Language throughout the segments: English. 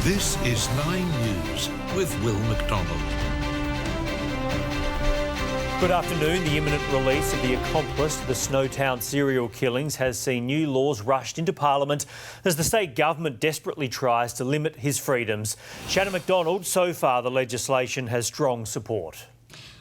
This is 9 News with Will McDonald. Good afternoon. The imminent release of the accomplice to the Snowtown serial killings has seen new laws rushed into Parliament as the state government desperately tries to limit his freedoms. Shannon McDonald, so far the legislation has strong support.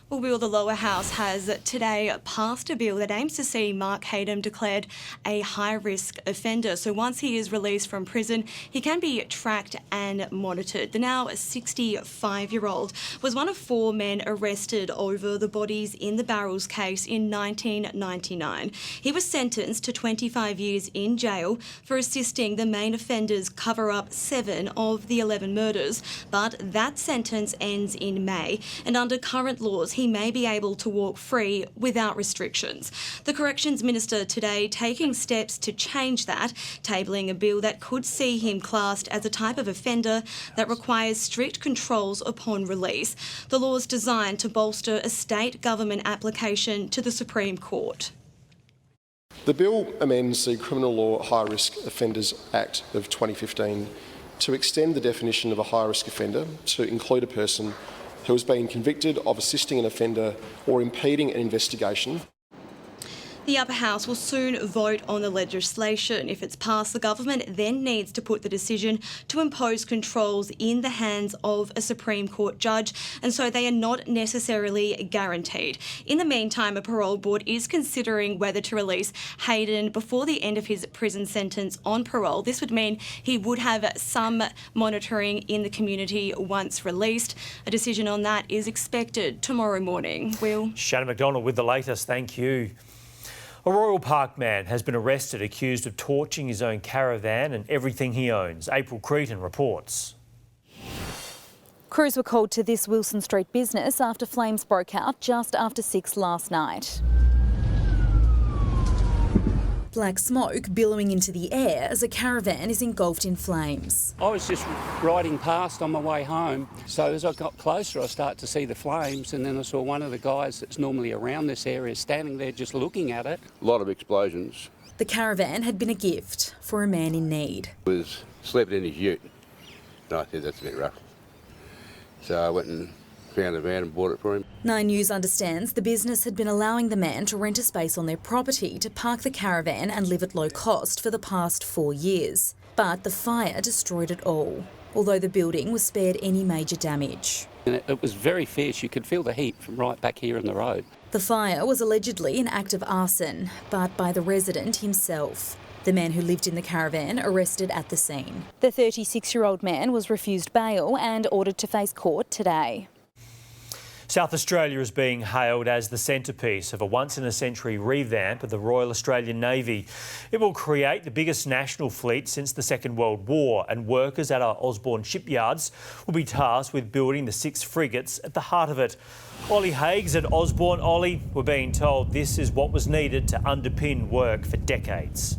Well, Will, the lower house has today passed a bill that aims to see Mark Hayden declared a high-risk offender. So once he is released from prison, he can be tracked and monitored. The now 65-year-old was one of 4 men arrested over the bodies in the Barrels case in 1999. He was sentenced to 25 years in jail for assisting the main offenders cover up 7 of the 11 murders. But that sentence ends in May, and under current laws, he may be able to walk free without restrictions. The Corrections Minister today taking steps to change that, tabling a bill that could see him classed as a type of offender that requires strict controls upon release. The law is designed to bolster a state government application to the Supreme Court. The bill amends the Criminal Law High Risk Offenders Act of 2015 to extend the definition of a high risk offender to include a person who has been convicted of assisting an offender or impeding an investigation. The upper house will soon vote on the legislation. If it's passed, the government then needs to put the decision to impose controls in the hands of a Supreme Court judge, and so they are not necessarily guaranteed. In the meantime, a parole board is considering whether to release Hayden before the end of his prison sentence on parole. This would mean he would have some monitoring in the community once released. A decision on that is expected tomorrow morning. Will? Shannon McDonald with the latest. Thank you. A Royal Park man has been arrested accused of torching his own caravan and everything he owns. April Cretan reports. Crews were called to this Wilson Street business after flames broke out just after 6 last night. Black smoke billowing into the air as a caravan is engulfed in flames. I was just riding past on my way home, so as I got closer I started to see the flames, and then I saw one of the guys that's normally around this area standing there just looking at it. A lot of explosions. The caravan had been a gift for a man in need. He was sleeping in his ute, and I said that's a bit rough. So I went and found a van and bought it for him. 9 News understands the business had been allowing the man to rent a space on their property to park the caravan and live at low cost for the past 4 years. But the fire destroyed it all, although the building was spared any major damage. And it was very fierce. You could feel the heat from right back here in the road. The fire was allegedly an act of arson, but by the resident himself. The man who lived in the caravan arrested at the scene. The 36-year-old man was refused bail and ordered to face court today. South Australia is being hailed as the centrepiece of a once-in-a-century revamp of the Royal Australian Navy. It will create the biggest national fleet since the Second World War, and workers at our Osborne shipyards will be tasked with building the 6 frigates at the heart of it. Ollie Haig's at Osborne. Ollie, we're being told this is what was needed to underpin work for decades.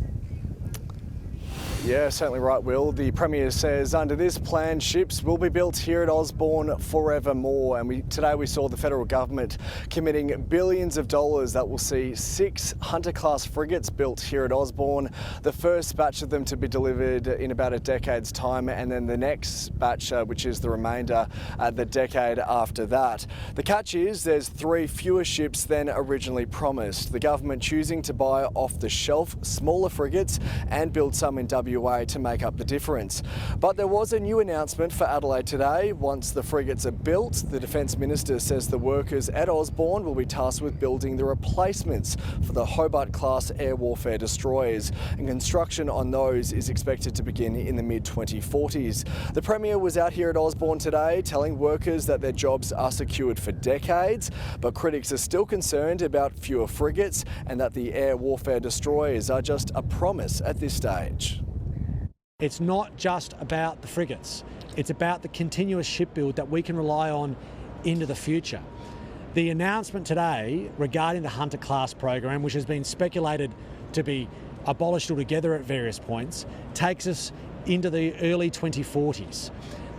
Yeah, certainly right, Will. The Premier says under this plan, ships will be built here at Osborne forevermore. And today we saw the federal government committing billions of dollars that will see 6 Hunter-class frigates built here at Osborne. The first batch of them to be delivered in about a decade's time, and then the next batch, which is the remainder, the decade after that. The catch is there's 3 fewer ships than originally promised. The government choosing to buy off-the-shelf smaller frigates and build some in WA to make up the difference. But there was a new announcement for Adelaide today. Once the frigates are built, the Defence Minister says the workers at Osborne will be tasked with building the replacements for the Hobart-class air warfare destroyers, and construction on those is expected to begin in the mid-2040s. The Premier was out here at Osborne today telling workers that their jobs are secured for decades, but critics are still concerned about fewer frigates and that the air warfare destroyers are just a promise at this stage. It's not just about the frigates. It's about the continuous shipbuild that we can rely on into the future. The announcement today regarding the Hunter-class program, which has been speculated to be abolished altogether at various points, takes us into the early 2040s.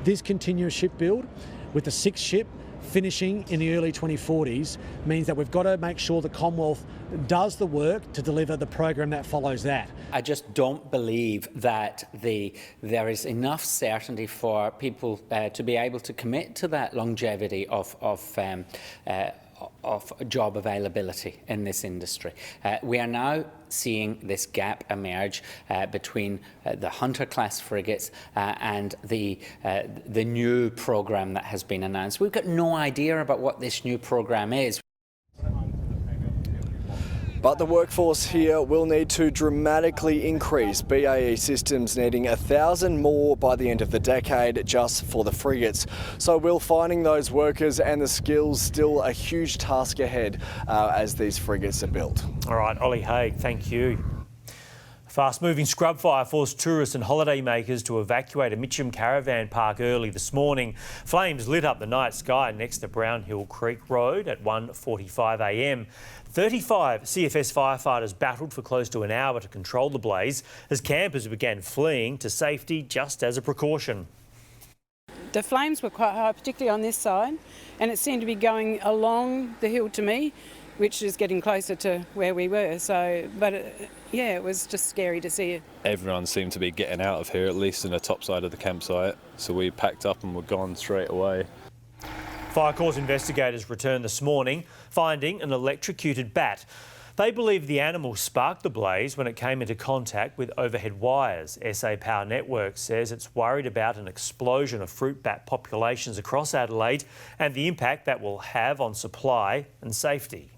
This continuous shipbuild with the 6th ship finishing in the early 2040s means that we've got to make sure the Commonwealth does the work to deliver the program that follows that. I just don't believe that there is enough certainty for people to be able to commit to that longevity of job availability in this industry. We are now seeing this gap emerge between the Hunter class frigates and the new programme that has been announced. We've got no idea about what this new programme is. But the workforce here will need to dramatically increase, BAE Systems needing 1,000 more by the end of the decade just for the frigates. So will finding those workers and the skills still a huge task ahead as these frigates are built. All right, Ollie Haig, thank you. Fast-moving scrub fire forced tourists and holiday makers to evacuate a Mitcham caravan park early this morning. Flames lit up the night sky next to Brownhill Creek Road at 1:45 a.m. 35 CFS firefighters battled for close to an hour to control the blaze as campers began fleeing to safety just as a precaution. The flames were quite high, particularly on this side, and it seemed to be going along the hill to me, which is getting closer to where we were. It was just scary to see it. Everyone seemed to be getting out of here, at least in the top side of the campsite, so we packed up and were gone straight away. Fire Corps investigators returned this morning, finding an electrocuted bat. They believe the animal sparked the blaze when it came into contact with overhead wires. SA Power Network says it's worried about an explosion of fruit bat populations across Adelaide and the impact that will have on supply and safety.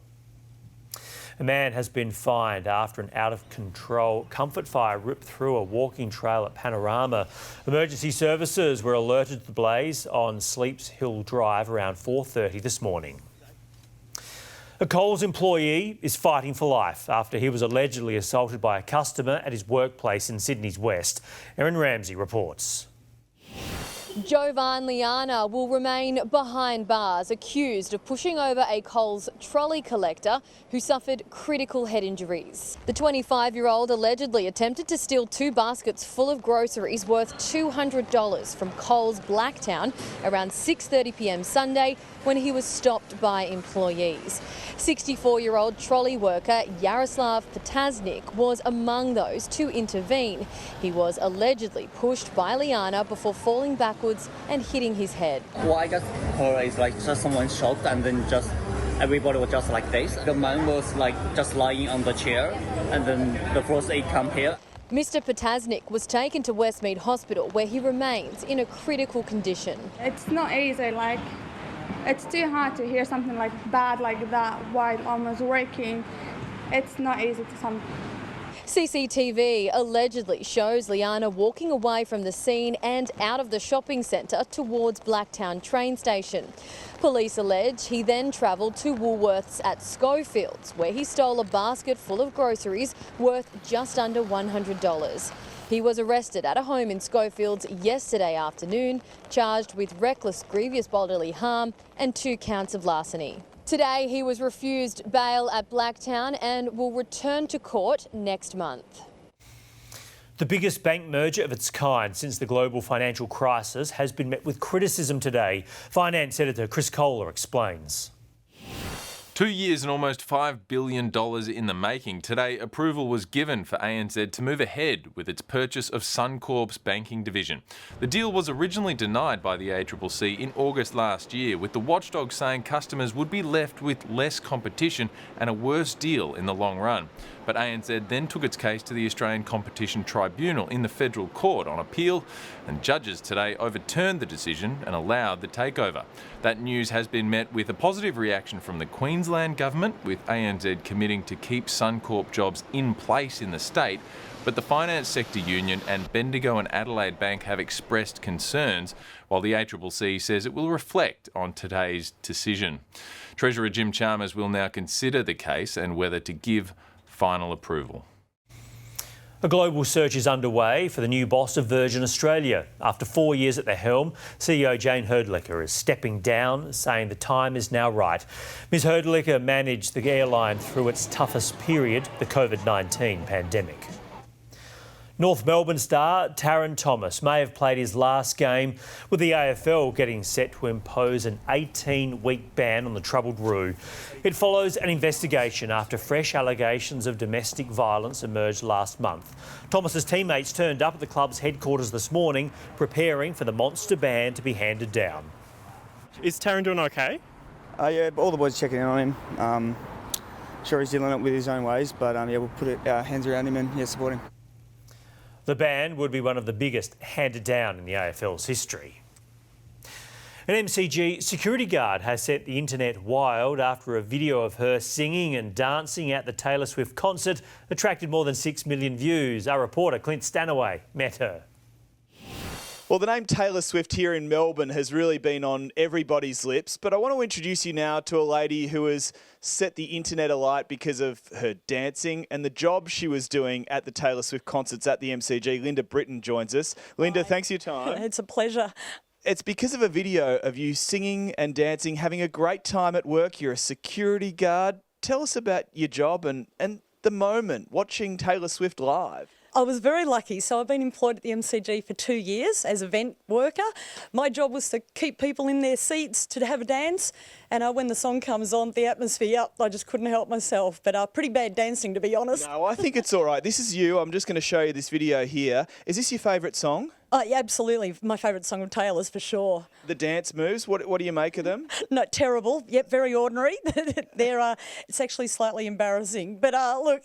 A man has been fined after an out-of-control comfort fire ripped through a walking trail at Panorama. Emergency services were alerted to the blaze on Sleeps Hill Drive around 4:30 this morning. A Kohl's employee is fighting for life after he was allegedly assaulted by a customer at his workplace in Sydney's West. Erin Ramsey reports. Jovan Liana will remain behind bars, accused of pushing over a Kohl's trolley collector who suffered critical head injuries. The 25-year-old allegedly attempted to steal 2 baskets full of groceries worth $200 from Kohl's Blacktown around 6:30 p.m. Sunday when he was stopped by employees. 64-year-old trolley worker Yaroslav Potaznik was among those to intervene. He was allegedly pushed by Liana before falling backwards and hitting his head. What I got heard is like just someone shocked and then just everybody was just like this. The man was like just lying on the chair and then the first aid come here. Mr. Potaznik was taken to Westmead Hospital where he remains in a critical condition. It's not easy, it's too hard to hear something like bad like that while I was working. It's not easy to some. CCTV allegedly shows Liana walking away from the scene and out of the shopping centre towards Blacktown train station. Police allege he then travelled to Woolworths at Schofields, where he stole a basket full of groceries worth just under $100. He was arrested at a home in Schofields yesterday afternoon, charged with reckless grievous bodily harm and 2 counts of larceny. Today he was refused bail at Blacktown and will return to court next month. The biggest bank merger of its kind since the global financial crisis has been met with criticism today. Finance editor Chris Kohl explains. 2 years and almost $5 billion in the making. Today, approval was given for ANZ to move ahead with its purchase of Suncorp's banking division. The deal was originally denied by the ACCC in August last year, with the watchdog saying customers would be left with less competition and a worse deal in the long run. But ANZ then took its case to the Australian Competition Tribunal in the Federal Court on appeal, and judges today overturned the decision and allowed the takeover. That news has been met with a positive reaction from the Queensland Government, with ANZ committing to keep Suncorp jobs in place in the state, but the finance sector union and Bendigo and Adelaide Bank have expressed concerns, while the ACCC says it will reflect on today's decision. Treasurer Jim Chalmers will now consider the case and whether to give final approval. A global search is underway for the new boss of Virgin Australia. After 4 years at the helm, CEO Jane Herdlicker is stepping down, saying the time is now right. Ms Herdlicker managed the airline through its toughest period, the COVID-19 pandemic. North Melbourne star Taryn Thomas may have played his last game, with the AFL getting set to impose an 18-week ban on the troubled Roo. It follows an investigation after fresh allegations of domestic violence emerged last month. Thomas's teammates turned up at the club's headquarters this morning, preparing for the monster ban to be handed down. Is Taryn doing okay? Yeah, all the boys checking in on him. Sure he's dealing it with his own ways, but yeah, we'll put our hands around him and support him. The ban would be one of the biggest handed down in the AFL's history. An MCG security guard has set the internet wild after a video of her singing and dancing at the Taylor Swift concert attracted more than 6 million views. Our reporter Clint Stanaway met her. Well, the name Taylor Swift here in Melbourne has really been on everybody's lips, but I want to introduce you now to a lady who has set the internet alight because of her dancing and the job she was doing at the Taylor Swift concerts at the MCG. Linda Britton joins us. Linda, thanks for your time. It's a pleasure. It's because of a video of you singing and dancing, having a great time at work. You're a security guard. Tell us about your job and the moment watching Taylor Swift live. I was very lucky. So I've been employed at the MCG for 2 years as a vent worker. My job was to keep people in their seats to have a dance. And when the song comes on, the atmosphere, I just couldn't help myself. But pretty bad dancing, to be honest. No, I think it's all right. This is you. I'm just going to show you this video here. Is this your favourite song? Yeah, absolutely. My favourite song of Taylor's, for sure. The dance moves, what do you make of them? No, terrible. Yep, very ordinary. It's actually slightly embarrassing. But look,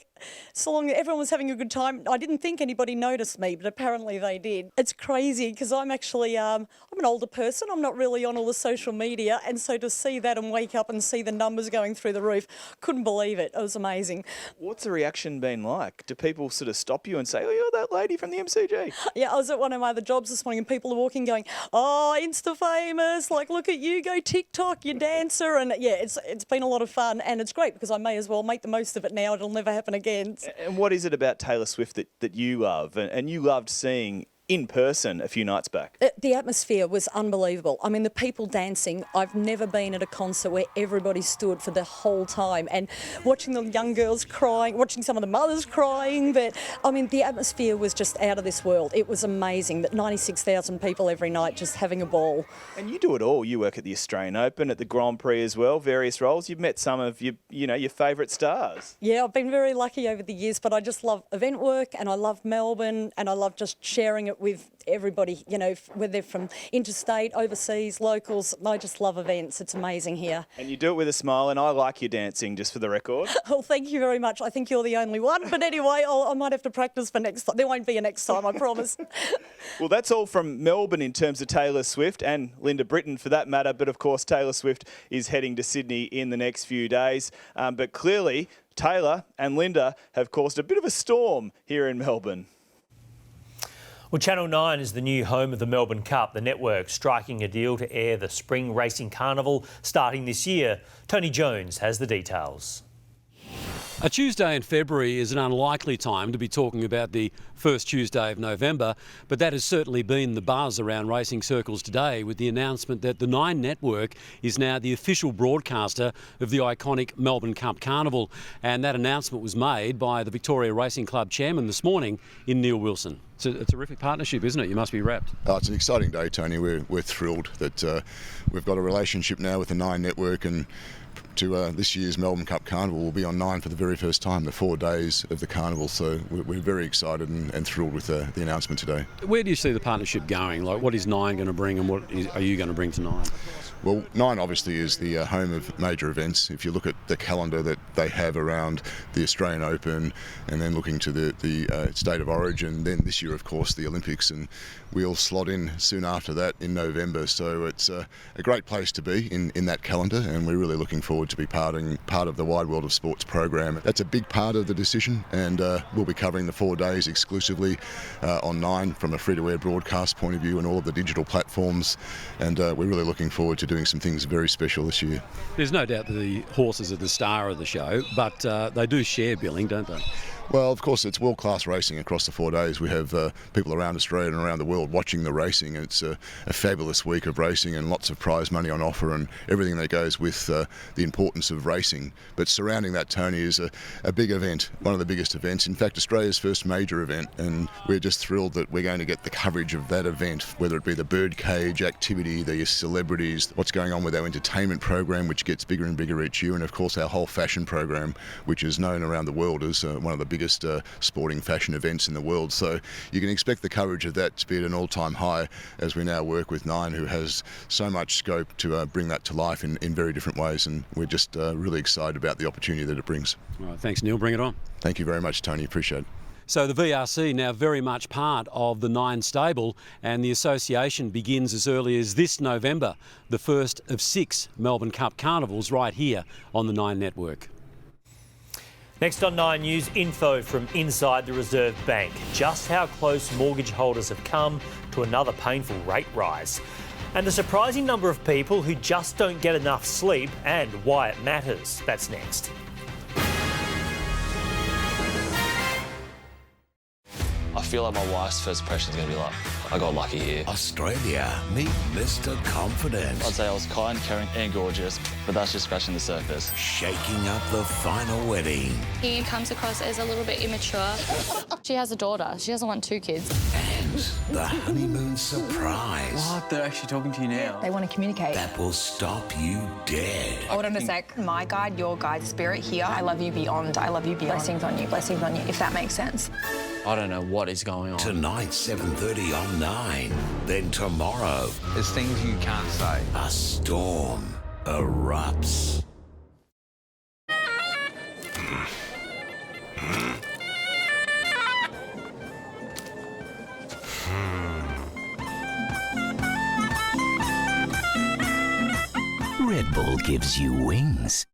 so long everyone was having a good time. I didn't think anybody noticed me, but apparently they did. It's crazy because I'm actually, I'm an older person. I'm not really on all the social media. And so to see that and wake up and see the numbers going through the roof, couldn't believe it. It was amazing. What's the reaction been like? Do people sort of stop you and say, oh, you're that lady from the MCG? Yeah, I was at one of my other jobs this morning and people are walking going, oh, Insta famous, like look at you, go TikTok, you dancer. And yeah, it's been a lot of fun and it's great because I may as well make the most of it now. It'll never happen again. And what is it about Taylor Swift that you love and you loved seeing in person a few nights back? The atmosphere was unbelievable. I mean, the people dancing, I've never been at a concert where everybody stood for the whole time and watching the young girls crying, watching some of the mothers crying. But I mean, the atmosphere was just out of this world. It was amazing that 96,000 people every night just having a ball. And you do it all. You work at the Australian Open, at the Grand Prix as well, various roles. You've met some of your favourite stars. Yeah, I've been very lucky over the years, but I just love event work and I love Melbourne and I love just sharing it with everybody, whether they're from interstate, overseas, locals. I just love events. It's amazing here. And you do it with a smile, and I like your dancing, just for the record. Well, thank you very much. I think you're the only one. But anyway, I might have to practice for next time. There won't be a next time, I promise. Well, that's all from Melbourne in terms of Taylor Swift and Linda Britton for that matter. But of course, Taylor Swift is heading to Sydney in the next few days. But clearly, Taylor and Linda have caused a bit of a storm here in Melbourne. Well, Channel 9 is the new home of the Melbourne Cup, the network striking a deal to air the Spring Racing Carnival starting this year. Tony Jones has the details. A Tuesday in February is an unlikely time to be talking about the first Tuesday of November, but that has certainly been the buzz around racing circles today with the announcement that the Nine Network is now the official broadcaster of the iconic Melbourne Cup Carnival. And that announcement was made by the Victoria Racing Club chairman this morning in Neil Wilson. It's a terrific partnership, isn't it? You must be wrapped. Oh, it's an exciting day, Tony. We're thrilled that we've got a relationship now with the Nine Network, and to this year's Melbourne Cup Carnival will be on Nine for the very first time, the 4 days of the carnival. So we're very excited and thrilled with the announcement today. Where do you see the partnership going? Like, what is Nine going to bring and what are you going to bring to Nine? Well, Nine obviously is the home of major events. If you look at the calendar that they have around the Australian Open and then looking to the State of Origin, then this year, of course, the Olympics, and we all slot in soon after that in November. So it's a great place to be in that calendar, and we're really looking forward to be part of the Wide World of Sports program. That's a big part of the decision, and we'll be covering the 4 days exclusively on Nine from a free-to-air broadcast point of view and all of the digital platforms, and we're really looking forward to doing some things very special this year. There's no doubt that the horses are the star of the show, but they do share billing, don't they? Well, of course, it's world-class racing across the 4 days. We have people around Australia and around the world watching the racing. It's a fabulous week of racing and lots of prize money on offer and everything that goes with the importance of racing. But surrounding that, Tony, is a big event, one of the biggest events. In fact, Australia's first major event, and we're just thrilled that we're going to get the coverage of that event, whether it be the birdcage activity, the celebrities, what's going on with our entertainment program, which gets bigger and bigger each year, and of course our whole fashion program, which is known around the world as one of the biggest sporting fashion events in the world. So you can expect the coverage of that to be at an all-time high as we now work with Nine, who has so much scope to bring that to life in very different ways, and we're just really excited about the opportunity that it brings. All right, thanks, Neil. Bring it on. Thank you very much, Tony. Appreciate it. So the VRC now very much part of the Nine stable, and the association begins as early as this November, the first of 6 Melbourne Cup carnivals right here on the Nine network. Next on 9 News, info from inside the Reserve Bank. Just how close mortgage holders have come to another painful rate rise. And the surprising number of people who just don't get enough sleep and why it matters. That's next. I feel like my wife's first impression is going to be like, I got lucky here. Australia, meet Mr. Confident. I'd say I was kind, caring and gorgeous, but that's just scratching the surface. Shaking up the final wedding. He comes across as a little bit immature. She has a daughter. She doesn't want 2 kids. And the honeymoon surprise. What? They're actually talking to you now? They want to communicate. That will stop you dead. Hold on a sec. My guide, your guide, spirit here. I love you beyond. I love you beyond. Blessings on you. Blessings on you, if that makes sense. I don't know what is going on. Tonight, 7:30 on 9. Then tomorrow, There's things you can't say. a storm erupts. Red Bull gives you wings.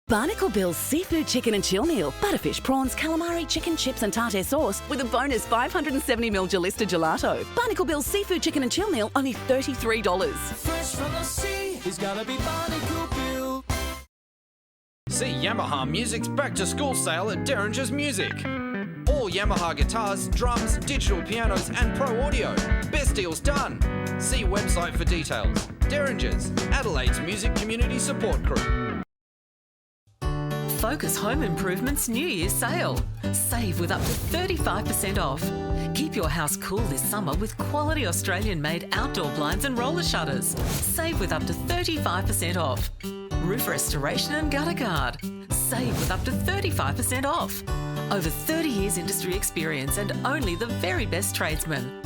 Barnacle Bill's Seafood Chicken and Chill Meal. Butterfish, prawns, calamari, chicken, chips and tartare sauce with a bonus 570ml Jalista Gelato. Barnacle Bill's Seafood Chicken and Chill Meal, only $33. Fresh from the sea, he's gotta be Barnacle Bill. See Yamaha Music's back-to-school sale at Derringer's Music. All Yamaha guitars, drums, digital pianos and pro audio. Best deals done. See website for details. Derringer's, Adelaide's music community support crew. Focus Home Improvements New Year's sale. Save with up to 35% off. Keep your house cool this summer with quality Australian-made outdoor blinds and roller shutters. Save with up to 35% off. Roof restoration and gutter guard. Save with up to 35% off. Over 30 years industry experience and only the very best tradesmen.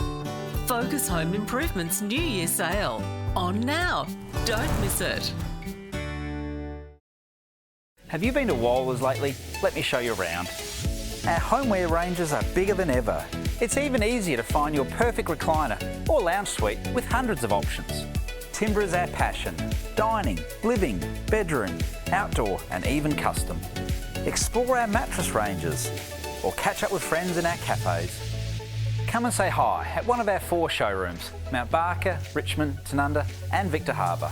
Focus Home Improvements New Year's sale. On now. Don't miss it. Have you been to Waller's lately? Let me show you around. Our homeware ranges are bigger than ever. It's even easier to find your perfect recliner or lounge suite with hundreds of options. Timber is our passion. Dining, living, bedroom, outdoor and even custom. Explore our mattress ranges or catch up with friends in our cafes. Come and say hi at one of our 4 showrooms, Mount Barker, Richmond, Tanunda and Victor Harbour.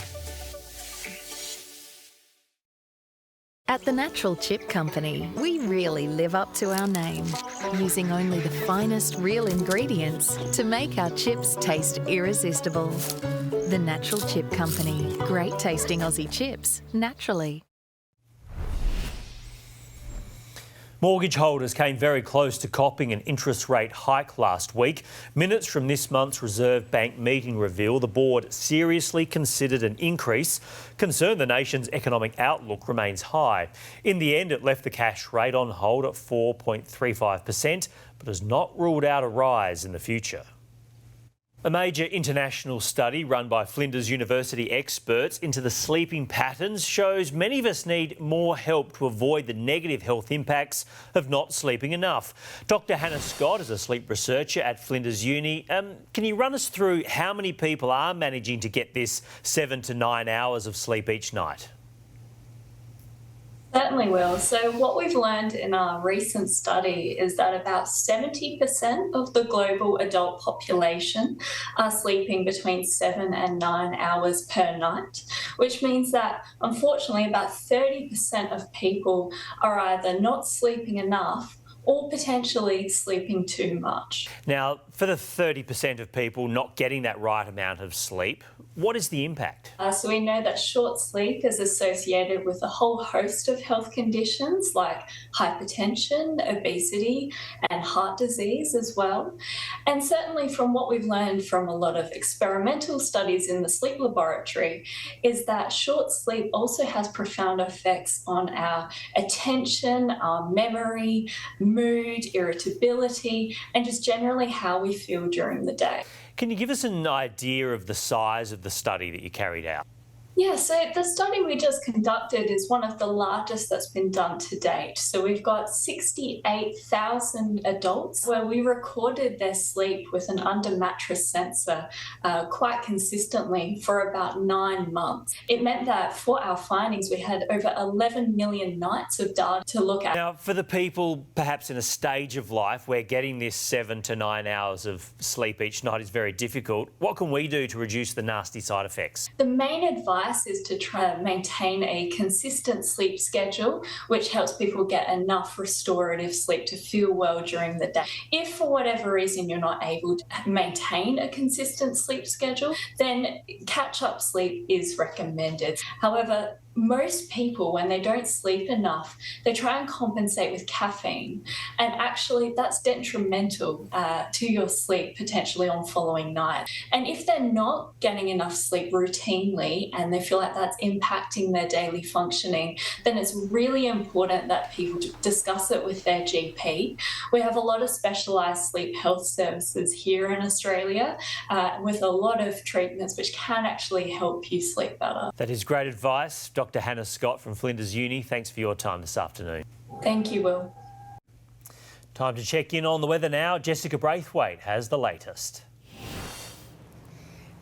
At the Natural Chip Company, we really live up to our name, using only the finest real ingredients to make our chips taste irresistible. The Natural Chip Company, great tasting Aussie chips, naturally. Mortgage holders came very close to copping an interest rate hike last week. Minutes from this month's Reserve Bank meeting reveal the board seriously considered an increase, concerned the nation's economic outlook remains high. In the end, it left the cash rate on hold at 4.35%, but has not ruled out a rise in the future. A major international study run by Flinders University experts into the sleeping patterns shows many of us need more help to avoid the negative health impacts of not sleeping enough. Dr Hannah Scott is a sleep researcher at Flinders Uni. Can you run us through how many people are managing to get this 7 to 9 hours of sleep each night? Certainly will. So what we've learned in our recent study is that about 70% of the global adult population are sleeping between 7 and 9 hours per night, which means that unfortunately about 30% of people are either not sleeping enough or potentially sleeping too much. Now, for the 30% of people not getting that right amount of sleep, what is the impact? So we know that short sleep is associated with a whole host of health conditions like hypertension, obesity, and heart disease as well. And certainly from what we've learned from a lot of experimental studies in the sleep laboratory is that short sleep also has profound effects on our attention, our memory, mood, irritability, and just generally how we feel during the day. Can you give us an idea of the size of the study that you carried out? Yeah, so the study we just conducted is one of the largest that's been done to date. So we've got 68,000 adults where we recorded their sleep with an under mattress sensor quite consistently for about 9 months. It meant that for our findings, we had over 11 million nights of data to look at. Now, for the people perhaps in a stage of life where getting this 7 to 9 hours of sleep each night is very difficult, what can we do to reduce the nasty side effects? The main advice is to try and maintain a consistent sleep schedule, which helps people get enough restorative sleep to feel well during the day. If for whatever reason you're not able to maintain a consistent sleep schedule, then catch-up sleep is recommended. However, most people, when they don't sleep enough, they try and compensate with caffeine. And actually, that's detrimental to your sleep, potentially on following night. And if they're not getting enough sleep routinely and they feel like that's impacting their daily functioning, then it's really important that people discuss it with their GP. We have a lot of specialised sleep health services here in Australia with a lot of treatments which can actually help you sleep better. That is great advice. Dr. Hannah Scott from Flinders Uni, thanks for your time this afternoon. Thank you, Will. Time to check in on the weather now. Jessica Braithwaite has the latest.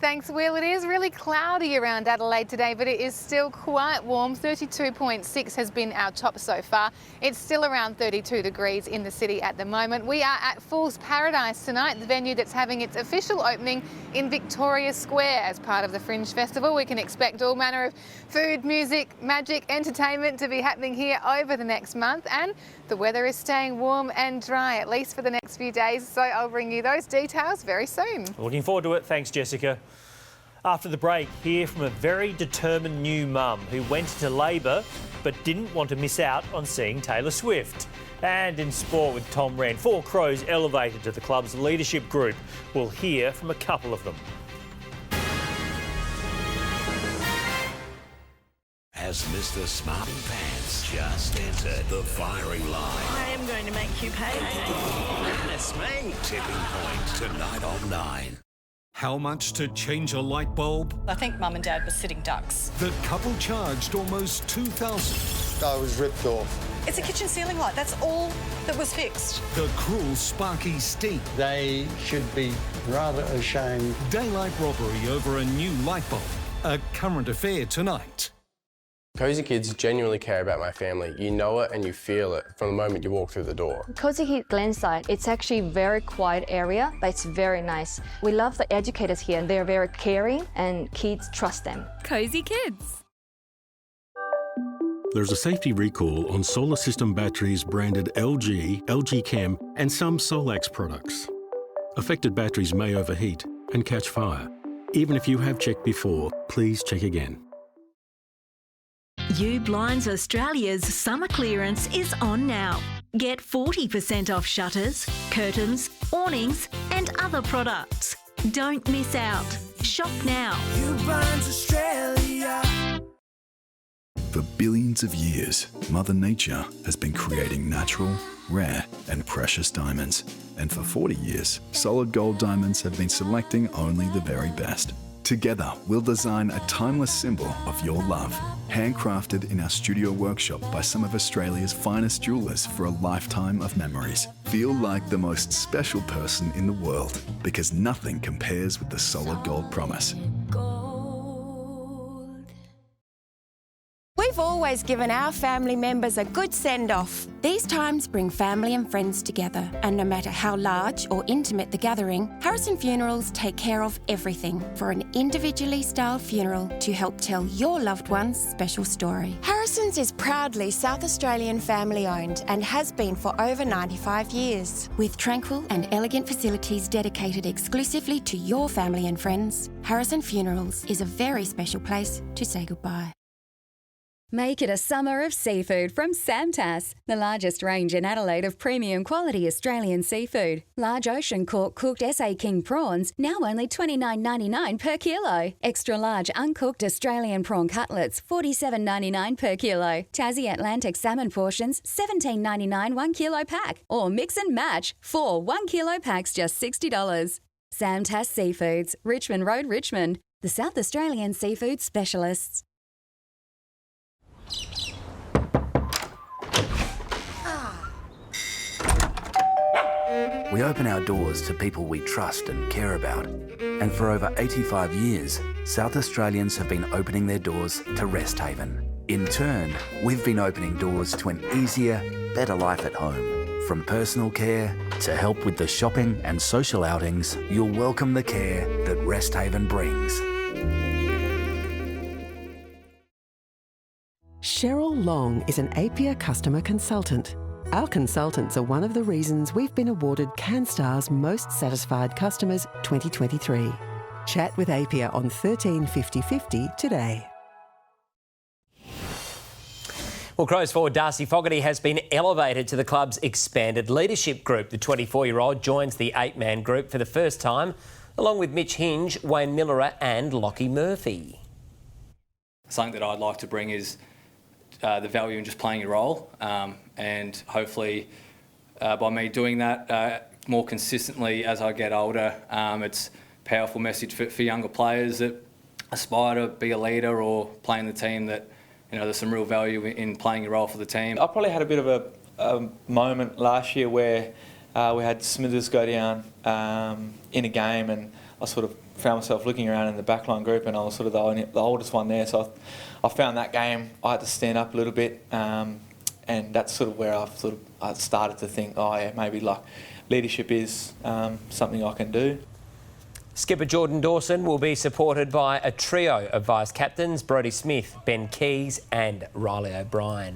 Thanks, Will. It is really cloudy around Adelaide today, but it is still quite warm. 32.6 has been our top so far. It's still around 32 degrees in the city at the moment. We are at Fool's Paradise tonight, the venue that's having its official opening in Victoria Square as part of the Fringe Festival. We can expect all manner of food, music, magic, entertainment to be happening here over the next month, and the weather is staying warm and dry, at least for the next few days, so I'll bring you those details very soon. Looking forward to it. Thanks, Jessica. After the break, hear from a very determined new mum who went into labour but didn't want to miss out on seeing Taylor Swift. And in sport with Tom Rehn, 4 Crows elevated to the club's leadership group. We'll hear from a couple of them. As Mr. Smarty Pants just entered the firing line. I am going to make you pay. That's me. Tipping point tonight on 9. How much to change a light bulb? I think Mum and Dad were sitting ducks. The couple charged almost $2,000. I was ripped off. It's a kitchen ceiling light. That's all that was fixed. The cruel sparky steam. They should be rather ashamed. Daylight robbery over a new light bulb. A current affair tonight. Cosy Kids genuinely care about my family. You know it and you feel it from the moment you walk through the door. Cozy Kids Glenside, it's actually a very quiet area, but it's very nice. We love the educators here. They're very caring and kids trust them. Cozy Kids. There's a safety recall on solar system batteries branded LG, LG Chem and some Solax products. Affected batteries may overheat and catch fire. Even if you have checked before, please check again. U Blinds Australia's summer clearance is on now. Get 40% off shutters, curtains, awnings and other products. Don't miss out. Shop now. U Blinds Australia. For billions of years, Mother Nature has been creating natural, rare and precious diamonds. And for 40 years, Solid Gold Diamonds have been selecting only the very best. Together, we'll design a timeless symbol of your love, handcrafted in our studio workshop by some of Australia's finest jewellers for a lifetime of memories. Feel like the most special person in the world, because nothing compares with the Solid Gold promise. We've always always given our family members a good send-off. These times bring family and friends together, and no matter how large or intimate the gathering, Harrison Funerals take care of everything for an individually styled funeral to help tell your loved one's special story. Harrison's is proudly South Australian family-owned and has been for over 95 years. With tranquil and elegant facilities dedicated exclusively to your family and friends, Harrison Funerals is a very special place to say goodbye. Make it a summer of seafood from Samtas, the largest range in Adelaide of premium quality Australian seafood. Large ocean caught cooked SA King prawns, now only $29.99 per kilo. Extra large uncooked Australian prawn cutlets, $47.99 per kilo. Tassie Atlantic salmon portions, $17.99 1 kilo pack. Or mix and match, 4 1 kilo packs just $60. Samtas Seafoods, Richmond Road, Richmond. The South Australian seafood specialists. We open our doors to people we trust and care about. And for over 85 years, South Australians have been opening their doors to Rest Haven. In turn, we've been opening doors to an easier, better life at home. From personal care to help with the shopping and social outings, you'll welcome the care that Rest Haven brings. Cheryl Long is an Apia customer consultant. Our consultants are one of the reasons we've been awarded CanStar's Most Satisfied Customers 2023. Chat with Apia on 13 50 50 today. Well, Crows forward Darcy Fogarty has been elevated to the club's expanded leadership group. The 24-year-old joins the 8-man group for the first time, along with Mitch Hinge, Wayne Millerer and Lockie Murphy. Something that I'd like to bring is the value in just playing your role, and hopefully by me doing that more consistently as I get older, it's a powerful message for younger players that aspire to be a leader or play in the team that, you know, there's some real value in playing your role for the team. I probably had a bit of a moment last year where we had Smithers go down in a game, and I sort of found myself looking around in the backline group, and I was sort of the oldest one there, so I found that game I had to stand up a little bit, and that's sort of where I started to think, oh yeah, maybe like leadership is something I can do. Skipper Jordan Dawson will be supported by a trio of vice captains, Brodie Smith, Ben Keys and Riley O'Brien.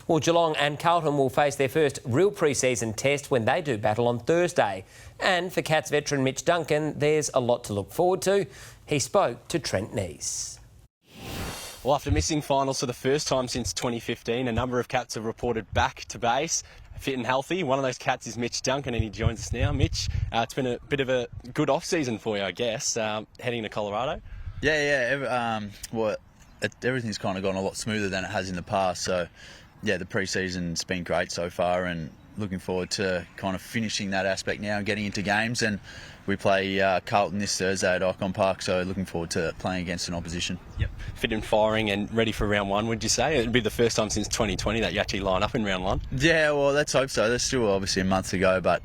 Well, Geelong and Carlton will face their first real pre-season test when they do battle on Thursday. And for Cats veteran Mitch Duncan, there's a lot to look forward to. He spoke to Trent Neese. Well, after missing finals for the first time since 2015, a number of Cats have reported back to base, fit and healthy. One of those Cats is Mitch Duncan, and he joins us now. Mitch, it's been a bit of a good off-season for you, I guess, heading to Colorado. Yeah. Everything's kind of gone a lot smoother than it has in the past, so yeah, the pre-season's been great so far, and looking forward to kind of finishing that aspect now and getting into games. And we play Carlton this Thursday at Icon Park, so looking forward to playing against an opposition. Yep, fit and firing and ready for round one, would you say? It'd be the first time since 2020 that you actually line up in round one. Yeah, well, let's hope so. There's still obviously a month to go, but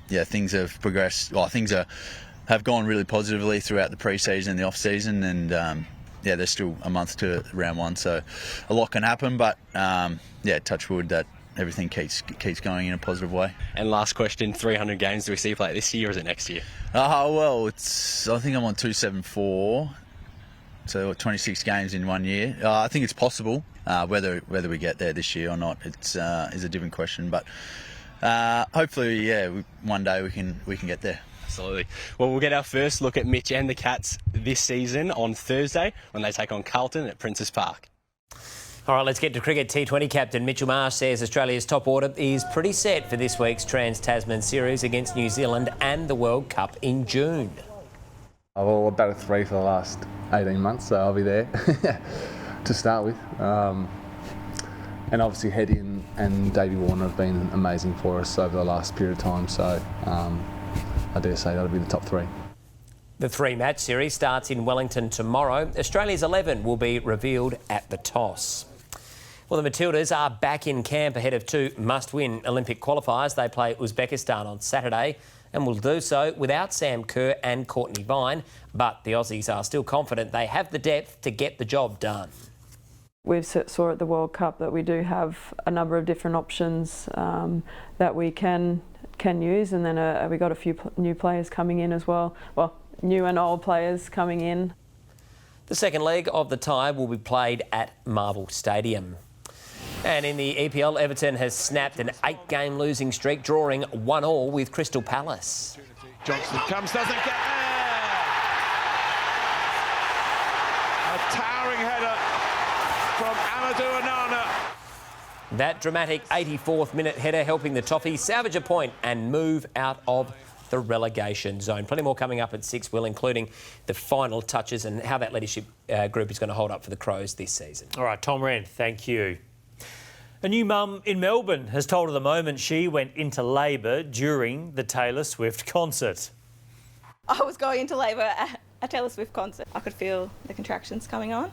yeah, things have progressed. Well, things have gone really positively throughout the pre-season and the off-season, and yeah, there's still a month to round one, so a lot can happen, but yeah, touch wood that everything keeps going in a positive way. And last question, 300 games do we see you play this year, or is it next year? Well, I think I'm on 274, so 26 games in 1 year. I think it's possible. Whether we get there this year or not, is a different question, but hopefully, yeah, one day we can get there. Absolutely. Well, we'll get our first look at Mitch and the Cats this season on Thursday when they take on Carlton at Princes Park. All right, let's get to cricket. T20 captain Mitchell Marsh says Australia's top order is pretty set for this week's Trans-Tasman series against New Zealand and the World Cup in June. I've batted 3 for the last 18 months, so I'll be there to start with. And obviously Hetty and Davey Warner have been amazing for us over the last period of time, so I dare say that'll be the top 3. The 3-match series starts in Wellington tomorrow. Australia's 11 will be revealed at the toss. Well, the Matildas are back in camp ahead of 2 must-win Olympic qualifiers. They play Uzbekistan on Saturday and will do so without Sam Kerr and Courtney Vine. But the Aussies are still confident they have the depth to get the job done. We've saw at the World Cup that we do have a number of different options that we can use, and then we got a few new players coming in as well. Well, new and old players coming in. The second leg of the tie will be played at Marvel Stadium. And in the EPL, Everton has snapped an 8-game losing streak, drawing 1-1 with Crystal Palace. Johnson comes, doesn't get there. A towering header from Amadou Onana. That dramatic 84th minute header helping the Toffees salvage a point and move out of the relegation zone. Plenty more coming up at 6, Will, including the final touches and how that leadership group is going to hold up for the Crows this season. All right, Tom Rehn, thank you. A new mum in Melbourne has told of the moment she went into labour during the Taylor Swift concert. I was going into labour at a Taylor Swift concert. I could feel the contractions coming on.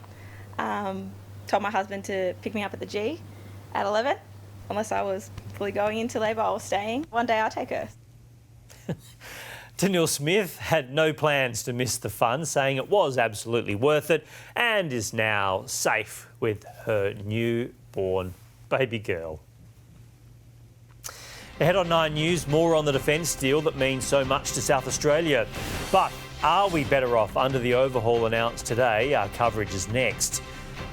Told my husband to pick me up at the G at 11. Unless I was fully going into labour, I was staying. One day I'll take her. Danielle Smith had no plans to miss the fun, saying it was absolutely worth it and is now safe with her newborn baby girl. Ahead on 9 News, more on the defence deal that means so much to South Australia. But are we better off under the overhaul announced today? Our coverage is next.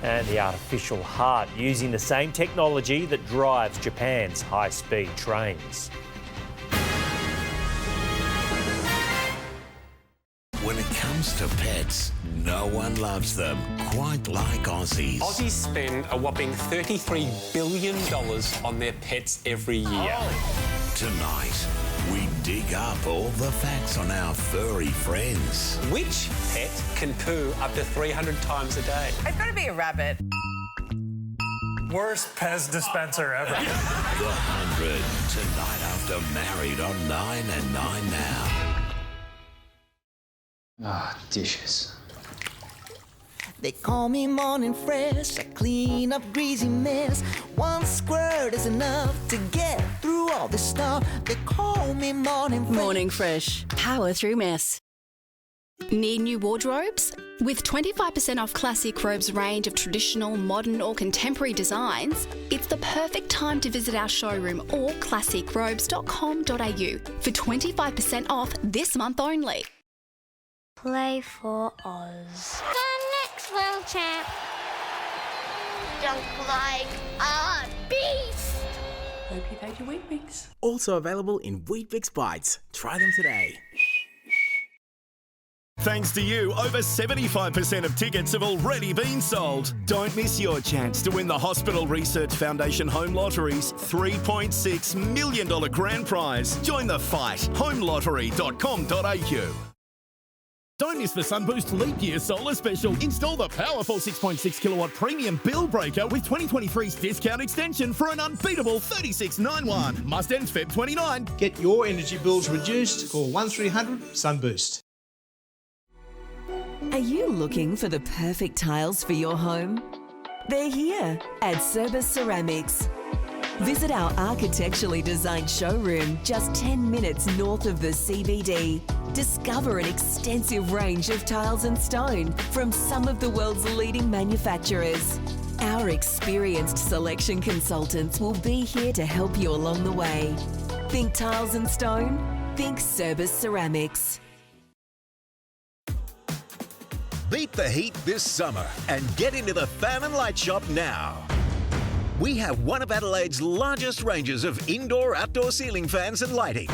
And the artificial heart, using the same technology that drives Japan's high-speed trains. When it comes to pets, no one loves them quite like Aussies. Aussies spend a whopping $33 billion on their pets every year. Tonight, we dig up all the facts on our furry friends. Which pet can poo up to 300 times a day? It's got to be a rabbit. Worst Pez dispenser ever. The 100, tonight after Married on 9 and 9 Now. Ah, dishes. They call me morning fresh, I clean up greasy mess. One squirt is enough to get through all this stuff. They call me morning fresh. Morning Fresh, power through mess. Need new wardrobes? With 25% off Classic Robes range of traditional, modern or contemporary designs, it's the perfect time to visit our showroom or classicrobes.com.au for 25% off this month only. Play for Oz. The next world champ. Don't like a beast. Hope you've had your Wheat Bix. Also available in Wheat Bix Bites. Try them today. Thanks to you, over 75% of tickets have already been sold. Don't miss your chance to win the Hospital Research Foundation Home Lottery's $3.6 million grand prize. Join the fight. homelottery.com.au. Don't miss the Sunboost Leap Year Solar Special. Install the powerful 6.6 kilowatt premium bill breaker with 2023's discount extension for an unbeatable $36.91. Must end Feb 29. Get your energy bills reduced. Call 1300 Sunboost. Are you looking for the perfect tiles for your home? They're here at Cerberus Ceramics. Visit our architecturally designed showroom just 10 minutes north of the CBD. Discover an extensive range of tiles and stone from some of the world's leading manufacturers. Our experienced selection consultants will be here to help you along the way. Think tiles and stone? Think Cerberus Ceramics. Beat the heat this summer and get into the Fan and Light Shop now. We have one of Adelaide's largest ranges of indoor-outdoor ceiling fans and lighting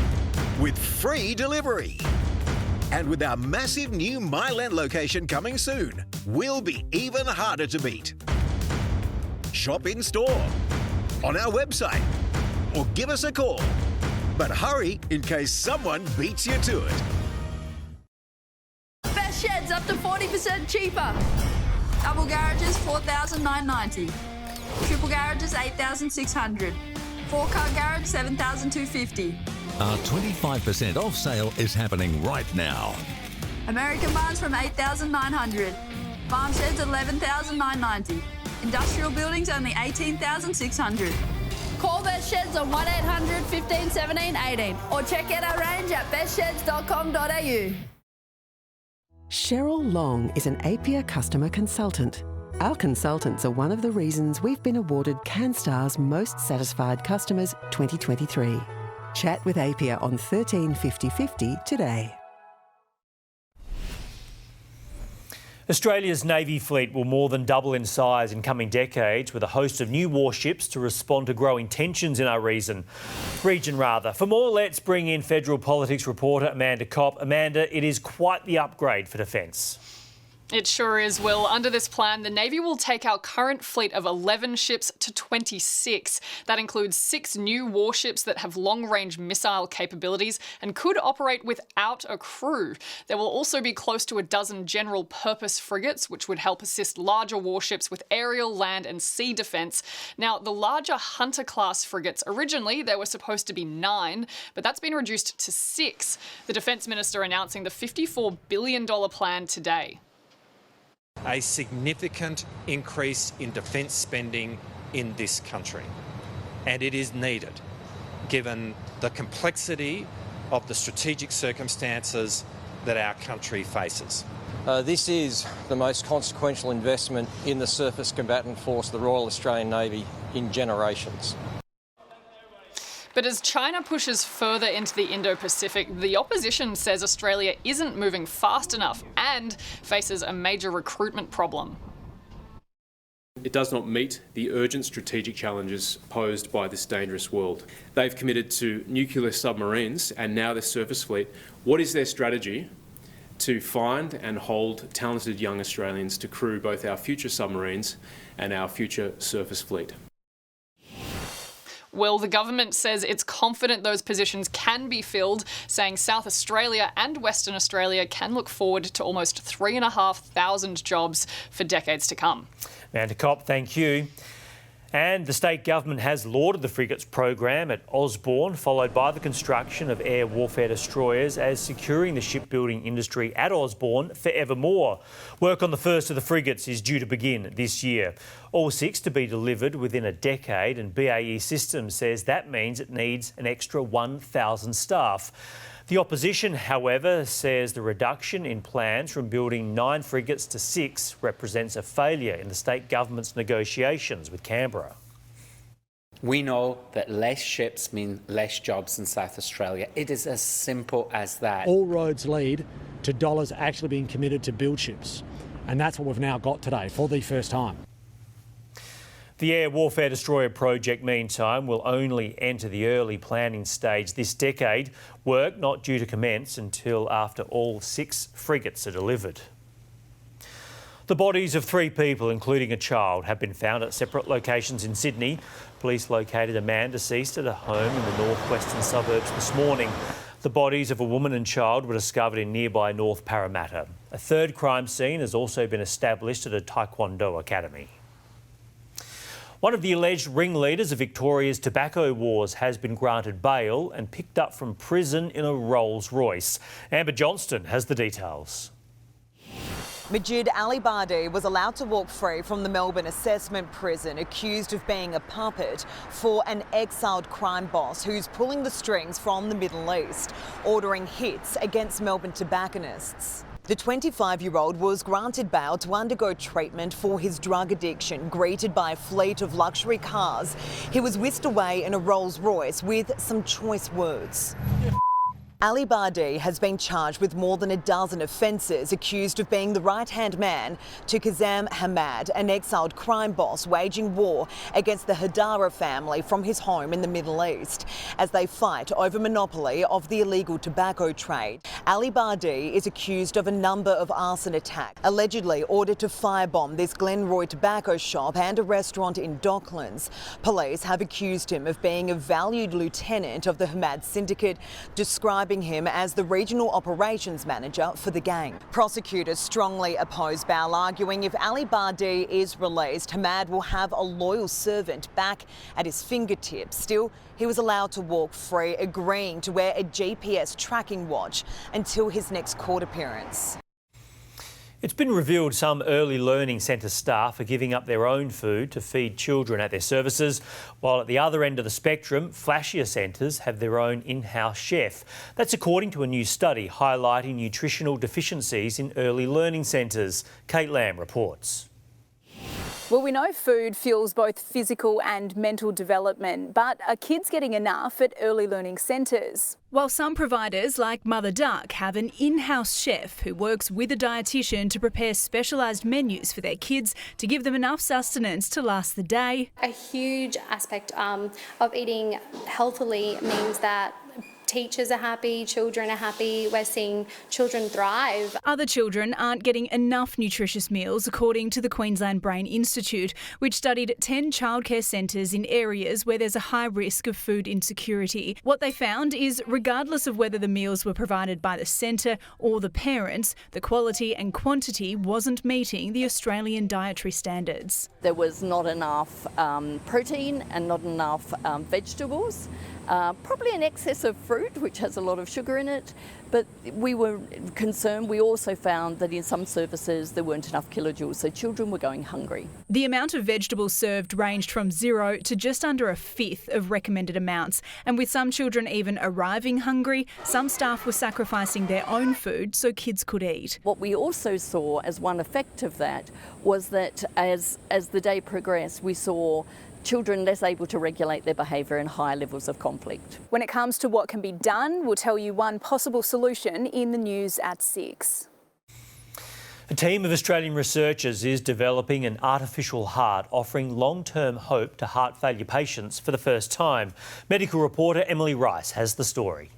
with free delivery. And with our massive new Myland location coming soon, we'll be even harder to beat. Shop in store, on our website, or give us a call. But hurry in case someone beats you to it. Best sheds up to 40% cheaper. Double garages $4,990. Triple garages $8,600. 4-car garage $7,250. Our 25% off sale is happening right now. American barns from $8,900. Farm sheds $11,990. Industrial buildings only $18,600. Call Best Sheds on 1800 15 17 18 or check out our range at bestsheds.com.au. Cheryl Long is an APIA customer consultant. Our consultants are one of the reasons we've been awarded CanStar's Most Satisfied Customers 2023. Chat with Apia on 13 50 50 today. Australia's Navy fleet will more than double in size in coming decades, with a host of new warships to respond to growing tensions in our region. For more, let's bring in federal politics reporter Amanda Kopp. Amanda, it is quite the upgrade for defence. It sure is, Will. Under this plan, the Navy will take our current fleet of 11 ships to 26. That includes 6 new warships that have long-range missile capabilities and could operate without a crew. There will also be close to a dozen general-purpose frigates, which would help assist larger warships with aerial, land and sea defence. Now, the larger Hunter-class frigates, originally there were supposed to be 9, but that's been reduced to 6. The Defence Minister announcing the $54 billion plan today. A significant increase in defence spending in this country. And it is needed, given the complexity of the strategic circumstances that our country faces. This is the most consequential investment in the surface combatant force, the Royal Australian Navy, in generations. But as China pushes further into the Indo-Pacific, the opposition says Australia isn't moving fast enough and faces a major recruitment problem. It does not meet the urgent strategic challenges posed by this dangerous world. They've committed to nuclear submarines and now their surface fleet. What is their strategy to find and hold talented young Australians to crew both our future submarines and our future surface fleet? Well, the government says it's confident those positions can be filled, saying South Australia and Western Australia can look forward to almost 3,500 jobs for decades to come. Amanda Kopp, thank you. And the state government has lauded the frigates program at Osborne, followed by the construction of air warfare destroyers, as securing the shipbuilding industry at Osborne forevermore. Work on the first of the frigates is due to begin this year. All 6 to be delivered within a decade, and BAE Systems says that means it needs an extra 1,000 staff. The opposition, however, says the reduction in plans from building 9 frigates to 6 represents a failure in the state government's negotiations with Canberra. We know that less ships mean less jobs in South Australia. It is as simple as that. All roads lead to dollars actually being committed to build ships, and that's what we've now got today for the first time. The Air Warfare Destroyer project, meantime, will only enter the early planning stage this decade. Work not due to commence until after all 6 frigates are delivered. The bodies of 3 people, including a child, have been found at separate locations in Sydney. Police located a man deceased at a home in the northwestern suburbs this morning. The bodies of a woman and child were discovered in nearby North Parramatta. A third crime scene has also been established at a Taekwondo academy. One of the alleged ringleaders of Victoria's tobacco wars has been granted bail and picked up from prison in a Rolls Royce. Amber Johnston has the details. Majid Ali Bardi was allowed to walk free from the Melbourne assessment prison, accused of being a puppet for an exiled crime boss who's pulling the strings from the Middle East, ordering hits against Melbourne tobacconists. The 25-year-old was granted bail to undergo treatment for his drug addiction. Greeted by a fleet of luxury cars, he was whisked away in a Rolls Royce with some choice words. Ali Bardi has been charged with more than a dozen offences, accused of being the right-hand man to Kazam Hamad, an exiled crime boss waging war against the Hadara family from his home in the Middle East as they fight over monopoly of the illegal tobacco trade. Ali Bardi is accused of a number of arson attacks, allegedly ordered to firebomb this Glenroy tobacco shop and a restaurant in Docklands. Police have accused him of being a valued lieutenant of the Hamad syndicate, describing him as the regional operations manager for the gang. Prosecutors strongly oppose bail, arguing if Ali Bardi is released, Hamad will have a loyal servant back at his fingertips. Still, he was allowed to walk free, agreeing to wear a GPS tracking watch until his next court appearance. It's been revealed some early learning centre staff are giving up their own food to feed children at their services, while at the other end of the spectrum, flashier centres have their own in-house chef. That's according to a new study highlighting nutritional deficiencies in early learning centres. Kate Lamb reports. Well, we know food fuels both physical and mental development, but are kids getting enough at early learning centres? While some providers, like Mother Duck, have an in-house chef who works with a dietitian to prepare specialised menus for their kids to give them enough sustenance to last the day. A huge aspect of eating healthily means that teachers are happy, children are happy, we're seeing children thrive. Other children aren't getting enough nutritious meals, according to the Queensland Brain Institute, which studied 10 childcare centres in areas where there's a high risk of food insecurity. What they found is, regardless of whether the meals were provided by the centre or the parents, the quality and quantity wasn't meeting the Australian dietary standards. There was not enough protein and not enough vegetables. Probably an excess of fruit, which has a lot of sugar in it, but we were concerned. We also found that in some services there weren't enough kilojoules, so children were going hungry. The amount of vegetables served ranged from 0 to just under a fifth of recommended amounts, and with some children even arriving hungry, some staff were sacrificing their own food so kids could eat. What we also saw as one effect of that was that as the day progressed, we saw children less able to regulate their behaviour and higher levels of conflict. When it comes to what can be done, we'll tell you one possible solution in the news at 6. A team of Australian researchers is developing an artificial heart, offering long-term hope to heart failure patients for the first time. Medical reporter Emily Rice has the story.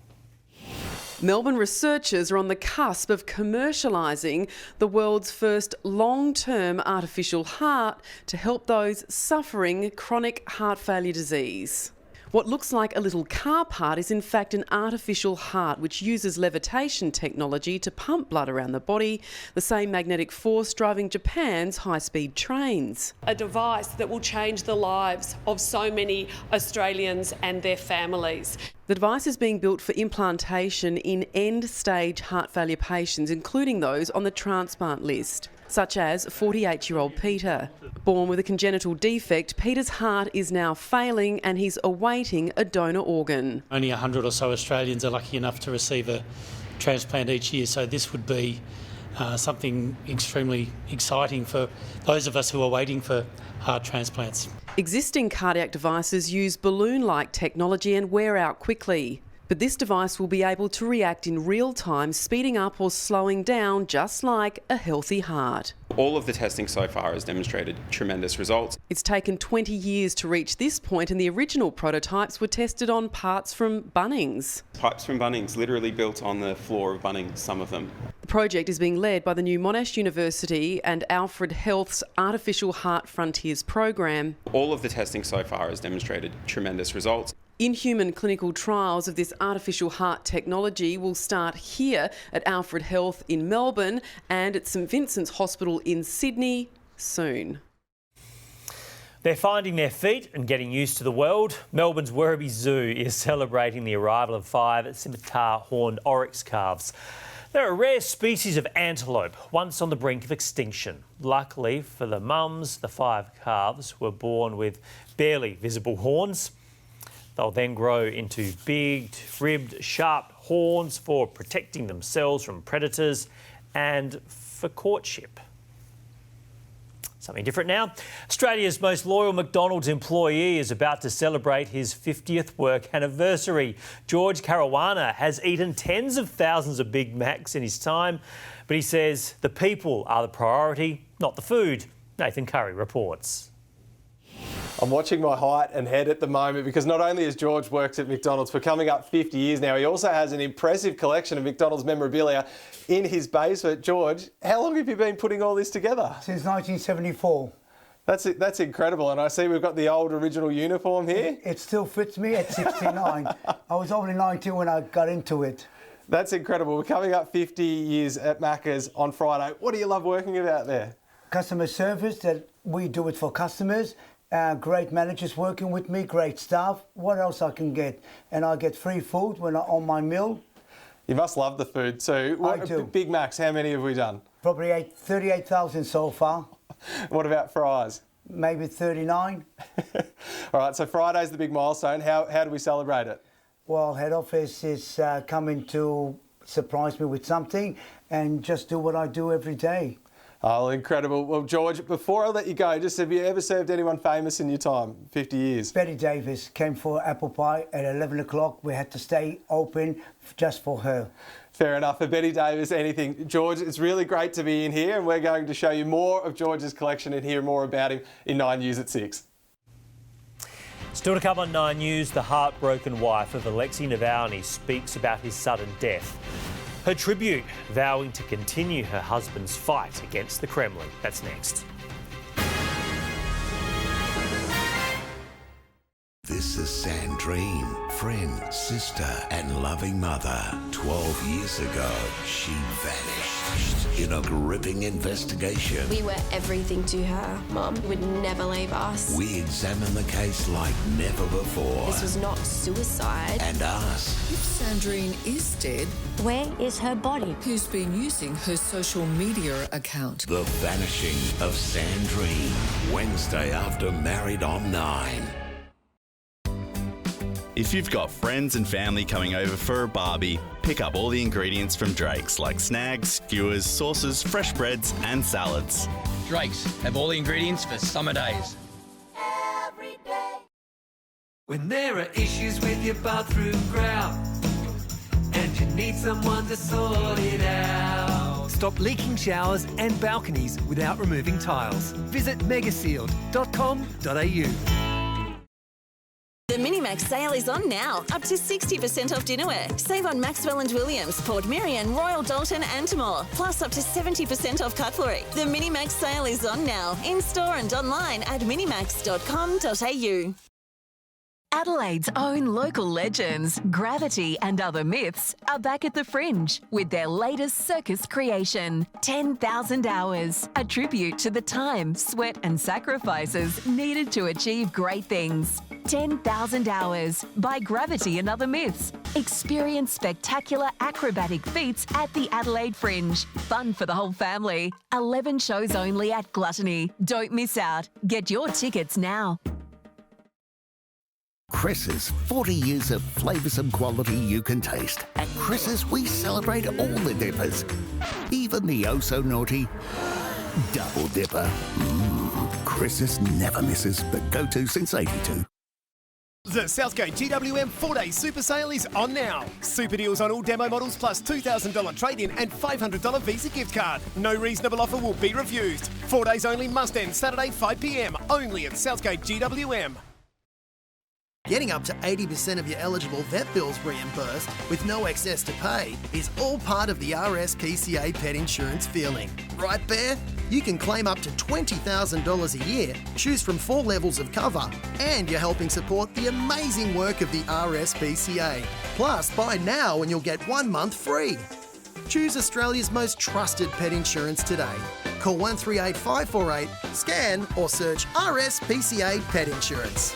Melbourne researchers are on the cusp of commercialising the world's first long-term artificial heart to help those suffering chronic heart failure disease. What looks like a little car part is in fact an artificial heart which uses levitation technology to pump blood around the body, the same magnetic force driving Japan's high-speed trains. A device that will change the lives of so many Australians and their families. The device is being built for implantation in end-stage heart failure patients, including those on the transplant list, such as 48-year-old Peter. Born with a congenital defect, Peter's heart is now failing and he's awaiting a donor organ. Only 100 or so Australians are lucky enough to receive a transplant each year, so this would be something extremely exciting for those of us who are waiting for heart transplants. Existing cardiac devices use balloon-like technology and wear out quickly. But this device will be able to react in real time, speeding up or slowing down, just like a healthy heart. All of the testing so far has demonstrated tremendous results. It's taken 20 years to reach this point, and the original prototypes were tested on parts from Bunnings. Pipes from Bunnings, literally built on the floor of Bunnings, some of them. The project is being led by the new Monash University and Alfred Health's Artificial Heart Frontiers program. All of the testing so far has demonstrated tremendous results. In-human clinical trials of this artificial heart technology will start here at Alfred Health in Melbourne and at St Vincent's Hospital in Sydney soon. They're finding their feet and getting used to the world. Melbourne's Werribee Zoo is celebrating the arrival of 5 scimitar-horned oryx calves. They're a rare species of antelope, once on the brink of extinction. Luckily for the mums, the 5 calves were born with barely visible horns. They'll then grow into big, ribbed, sharp horns for protecting themselves from predators and for courtship. Something different now. Australia's most loyal McDonald's employee is about to celebrate his 50th work anniversary. George Caruana has eaten tens of thousands of Big Macs in his time, but he says the people are the priority, not the food. Nathan Curry reports. I'm watching my height and head at the moment because not only has George worked at McDonald's for coming up 50 years now, he also has an impressive collection of McDonald's memorabilia in his basement. George, how long have you been putting all this together? Since 1974. That's incredible, and I see we've got the old original uniform here. It still fits me at 69. I was only 19 when I got into it. That's incredible. We're coming up 50 years at Macca's on Friday. What do you love working about there? Customer service, that we do it for customers. Great managers working with me, great staff. What else I can get? And I get free food when I'm on my meal. You must love the food too. I do. Big Macs, how many have we done? Probably 38,000 so far. What about fries? Maybe 39. All right, so Friday's the big milestone. How do we celebrate it? Well, head office is coming to surprise me with something and just do what I do every day. Oh, incredible. Well, George, before I let you go, just have you ever served anyone famous in your time? 50 years. Betty Davis came for apple pie at 11 o'clock. We had to stay open just for her. Fair enough. For Betty Davis, anything. George, it's really great to be in here, and we're going to show you more of George's collection and hear more about him in 9 News at 6. Still to come on 9 News, the heartbroken wife of Alexei Navalny speaks about his sudden death. Her tribute, vowing to continue her husband's fight against the Kremlin. That's next. This is Sandrine, friend, sister and loving mother. 12 years ago, she vanished in a gripping investigation. We were everything to her. Mum would never leave us. We examined the case like never before. This was not suicide. And asked, if Sandrine is dead, where is her body? Who's been using her social media account? The Vanishing of Sandrine, Wednesday after Married on 9. If you've got friends and family coming over for a barbie, pick up all the ingredients from Drake's, like snags, skewers, sauces, fresh breads and salads. Drake's have all the ingredients for summer days. Every day. When there are issues with your bathroom grout and you need someone to sort it out. Stop leaking showers and balconies without removing tiles. Visit megasealed.com.au. The Minimax sale is on now, up to 60% off dinnerware. Save on Maxwell & Williams, Port Merion, Royal Dalton and more, plus up to 70% off cutlery. The Minimax sale is on now, in-store and online at minimax.com.au. Adelaide's own local legends, Gravity and Other Myths, are back at the Fringe with their latest circus creation, 10,000 Hours, a tribute to the time, sweat and sacrifices needed to achieve great things. 10,000 Hours by Gravity and Other Myths. Experience spectacular acrobatic feats at the Adelaide Fringe. Fun for the whole family. 11 shows only at Gluttony. Don't miss out. Get your tickets now. Chris's, 40 years of flavoursome quality you can taste. At Chris's, we celebrate all the dippers, even the oh-so-naughty double dipper. Chris's never misses, the go-to since 82. The Southgate GWM 4-day super sale is on now. Super deals on all demo models plus $2,000 trade-in and $500 Visa gift card. No reasonable offer will be refused. 4 days only, must end Saturday 5 p.m. only at Southgate GWM. Getting up to 80% of your eligible vet bills reimbursed with no excess to pay is all part of the RSPCA pet insurance feeling. Right, Bear? You can claim up to $20,000 a year, choose from 4 levels of cover, and you're helping support the amazing work of the RSPCA. Plus, buy now and you'll get 1 month free. Choose Australia's most trusted pet insurance today. Call 138 548, scan or search RSPCA Pet Insurance.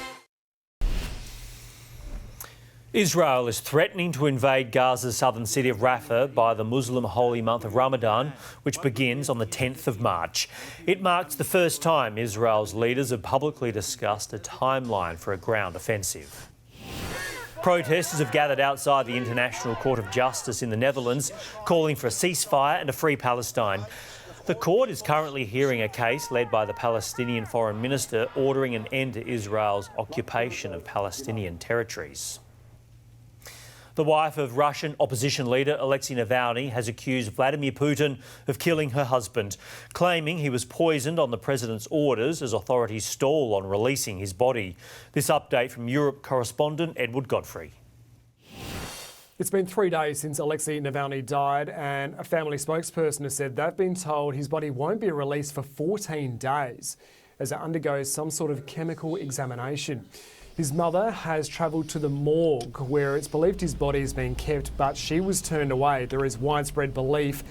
Israel is threatening to invade Gaza's southern city of Rafah by the Muslim holy month of Ramadan, which begins on the 10th of March. It marks the first time Israel's leaders have publicly discussed a timeline for a ground offensive. Protesters have gathered outside the International Court of Justice in the Netherlands, calling for a ceasefire and a free Palestine. The court is currently hearing a case led by the Palestinian Foreign Minister ordering an end to Israel's occupation of Palestinian territories. The wife of Russian opposition leader Alexei Navalny has accused Vladimir Putin of killing her husband, claiming he was poisoned on the president's orders as authorities stall on releasing his body. This update from Europe correspondent Edward Godfrey. It's been 3 days since Alexei Navalny died, and a family spokesperson has said they've been told his body won't be released for 14 days as it undergoes some sort of chemical examination. His mother has travelled to the morgue where it's believed his body is being kept, but she was turned away. There is widespread belief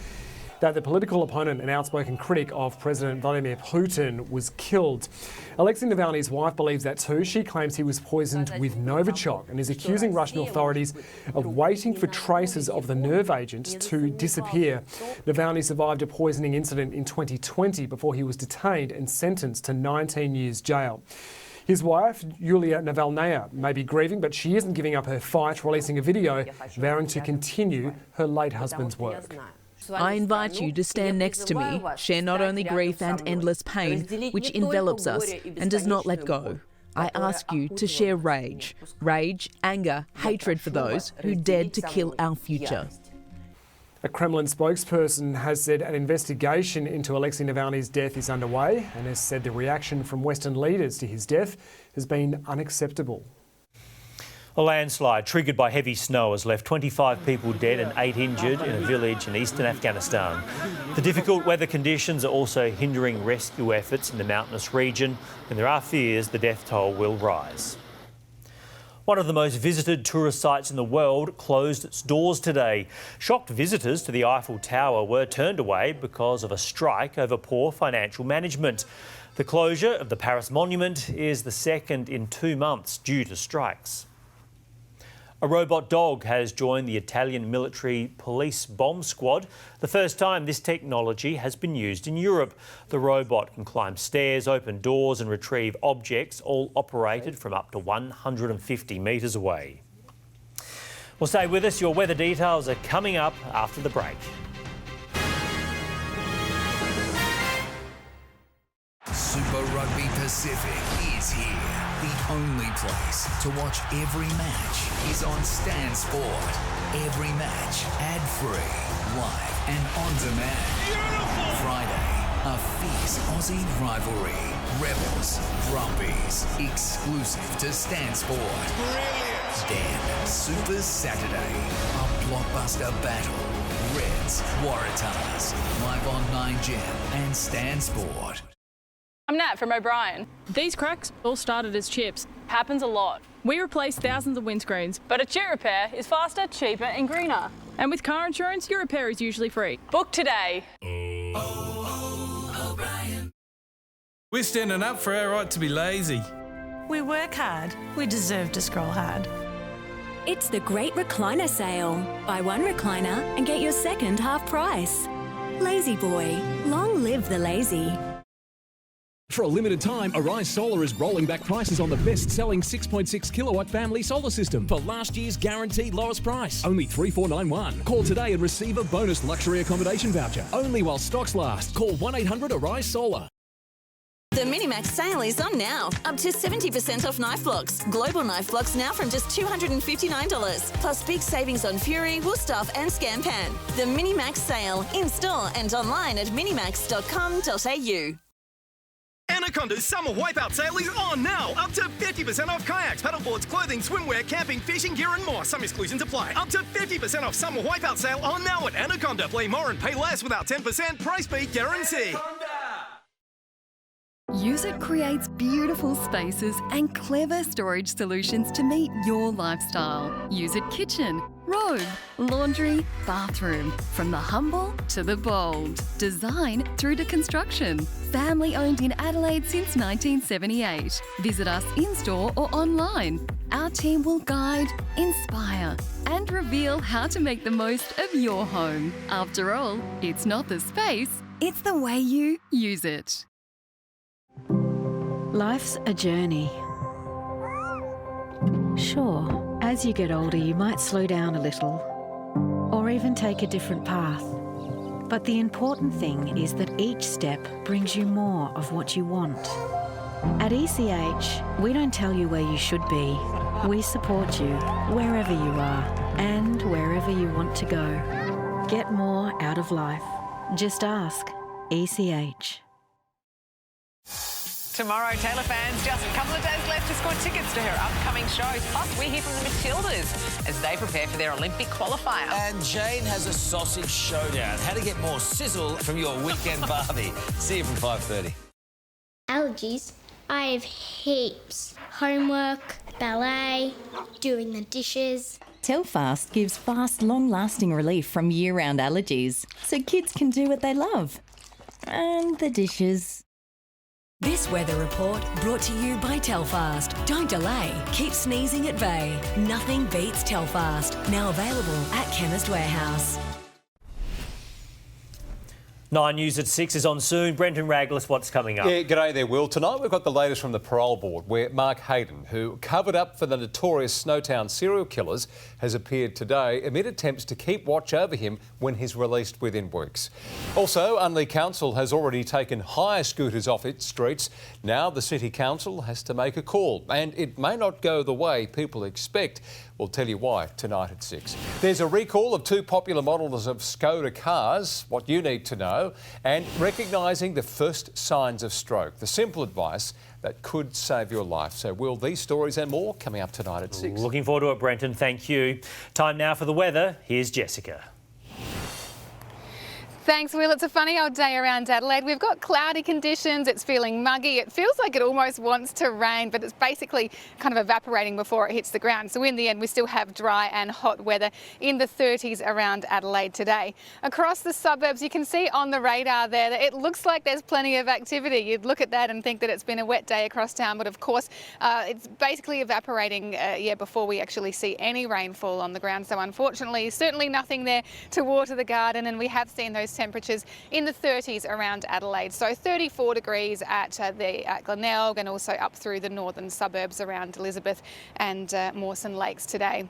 that the political opponent and outspoken critic of President Vladimir Putin was killed. Alexei Navalny's wife believes that too. She claims he was poisoned with Novichok and is accusing Russian authorities of waiting for traces of the nerve agent to disappear. Navalny survived a poisoning incident in 2020 before he was detained and sentenced to 19 years jail. His wife, Yulia Navalnaya, may be grieving, but she isn't giving up her fight, releasing a video vowing to continue her late husband's work. I invite you to stand next to me, share not only grief and endless pain, which envelops us and does not let go. I ask you to share rage, anger, hatred for those who dared to kill our future. A Kremlin spokesperson has said an investigation into Alexei Navalny's death is underway and has said the reaction from Western leaders to his death has been unacceptable. A landslide triggered by heavy snow has left 25 people dead and 8 injured in a village in eastern Afghanistan. The difficult weather conditions are also hindering rescue efforts in the mountainous region, and there are fears the death toll will rise. One of the most visited tourist sites in the world closed its doors today. Shocked visitors to the Eiffel Tower were turned away because of a strike over poor financial management. The closure of the Paris Monument is the second in 2 months due to strikes. A robot dog has joined the Italian military police bomb squad. The first time this technology has been used in Europe. The robot can climb stairs, open doors and retrieve objects, all operated from up to 150 metres away. Well, stay with us. Your weather details are coming up after the break. Super Rugby Pacific is here. The only place to watch every match is on Stan Sport. Every match ad-free, live and on demand. Beautiful. Friday, a fierce Aussie rivalry. Rebels, Brumbies, exclusive to Stan Sport. Brilliant. Then, Super Saturday, a blockbuster battle. Reds, Waratahs, live on 9Gem and Stan Sport. I'm Nat from O'Brien. These cracks all started as chips. Happens a lot. We replace thousands of windscreens, but a chip repair is faster, cheaper and greener. And with car insurance, your repair is usually free. Book today. O'Brien. We're standing up for our right to be lazy. We work hard. We deserve to scroll hard. It's the Great Recliner Sale. Buy one recliner and get your second half price. Lazy Boy. Long live the lazy. For a limited time, Arise Solar is rolling back prices on the best-selling 6.6 kilowatt family solar system for last year's guaranteed lowest price. Only $3,491. Call today and receive a bonus luxury accommodation voucher. Only while stocks last. Call 1-800-ARISE Solar. The Minimax sale is on now. Up to 70% off knife blocks. Global knife blocks now from just $259. Plus big savings on Fury, Woostaff and Scampan. The Minimax sale in store and online at minimax.com.au. Anaconda's summer wipeout sale is on now. Up to 50% off kayaks, paddleboards, clothing, swimwear, camping, fishing gear and more. Some exclusions apply. Up to 50% off summer wipeout sale on now at Anaconda. Play more and pay less without 10% price beat guarantee. Use It creates beautiful spaces and clever storage solutions to meet your lifestyle. Use It Kitchen, robe, laundry, bathroom. From the humble to the bold. Design through to construction. Family owned in Adelaide since 1978. Visit us in-store or online. Our team will guide, inspire and reveal how to make the most of your home. After all, it's not the space, it's the way you use it. Life's a journey. Sure, as you get older, you might slow down a little, or even take a different path. But the important thing is that each step brings you more of what you want. At ECH, we don't tell you where you should be. We support you wherever you are and wherever you want to go. Get more out of life. Just ask ECH. Tomorrow, Taylor fans, just a couple of days left to score tickets to her upcoming shows. Plus, we hear from the Matildas as they prepare for their Olympic qualifier. And Jane has a sausage showdown. How to get more sizzle from your weekend barbie. See you from 5:30. Allergies? I have heaps. Homework, ballet, doing the dishes. Telfast gives fast, long-lasting relief from year-round allergies, so kids can do what they love. And the dishes. This weather report brought to you by Telfast. Don't delay. Keep sneezing at bay. Nothing beats Telfast. Now available at Chemist Warehouse. 9 News at 6 is on soon. Brenton Raglis, what's coming up? Yeah, g'day there, Will. Tonight we've got the latest from the parole board, where Mark Hayden, who covered up for the notorious Snowtown serial killers, has appeared today amid attempts to keep watch over him when he's released within weeks. Also, Nalny Council has already taken hire scooters off its streets. Now the City Council has to make a call, and it may not go the way people expect. We'll tell you why tonight at 6. There's a recall of 2 popular models of Skoda cars, what you need to know, and recognising the first signs of stroke, the simple advice that could save your life. So, Will, these stories and more coming up tonight at 6. Looking forward to it, Brenton. Thank you. Time now for the weather. Here's Jessica. Thanks, Will. It's a funny old day around Adelaide. We've got cloudy conditions. It's feeling muggy. It feels like it almost wants to rain, but it's basically kind of evaporating before it hits the ground. So in the end, we still have dry and hot weather in the 30s around Adelaide today. Across the suburbs, you can see on the radar there that it looks like there's plenty of activity. You'd look at that and think that it's been a wet day across town, but of course, it's basically evaporating before we actually see any rainfall on the ground. So unfortunately, certainly nothing there to water the garden, and we have seen those temperatures in the 30s around Adelaide. So 34 degrees at Glenelg and also up through the northern suburbs around Elizabeth and Mawson Lakes today.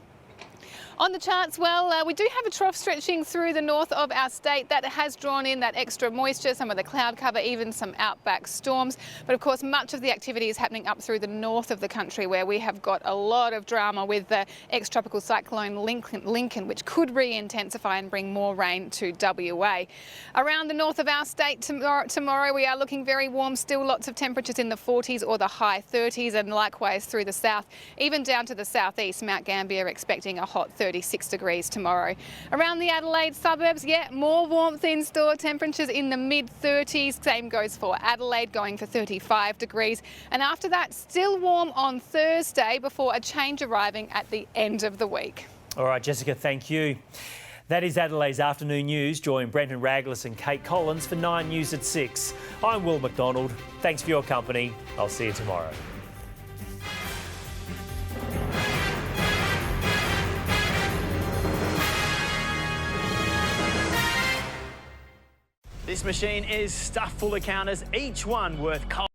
On the charts, well, we do have a trough stretching through the north of our state that has drawn in that extra moisture, some of the cloud cover, even some outback storms. But of course, much of the activity is happening up through the north of the country, where we have got a lot of drama with the ex-tropical cyclone Lincoln, which could re-intensify and bring more rain to WA. Around the north of our state tomorrow, we are looking very warm, still lots of temperatures in the 40s or the high 30s, and likewise through the south, even down to the southeast. Mount Gambier expecting a hot 36 degrees tomorrow. Around the Adelaide suburbs, more warmth in store, temperatures in the mid-30s. Same goes for Adelaide, going for 35 degrees. And after that, still warm on Thursday before a change arriving at the end of the week. All right, Jessica, thank you. That is Adelaide's afternoon news. Join Brenton Raglis and Kate Collins for 9 News at 6. I'm Will McDonald. Thanks for your company. I'll see you tomorrow. This machine is stuffed full of counters, each one worth Kohl.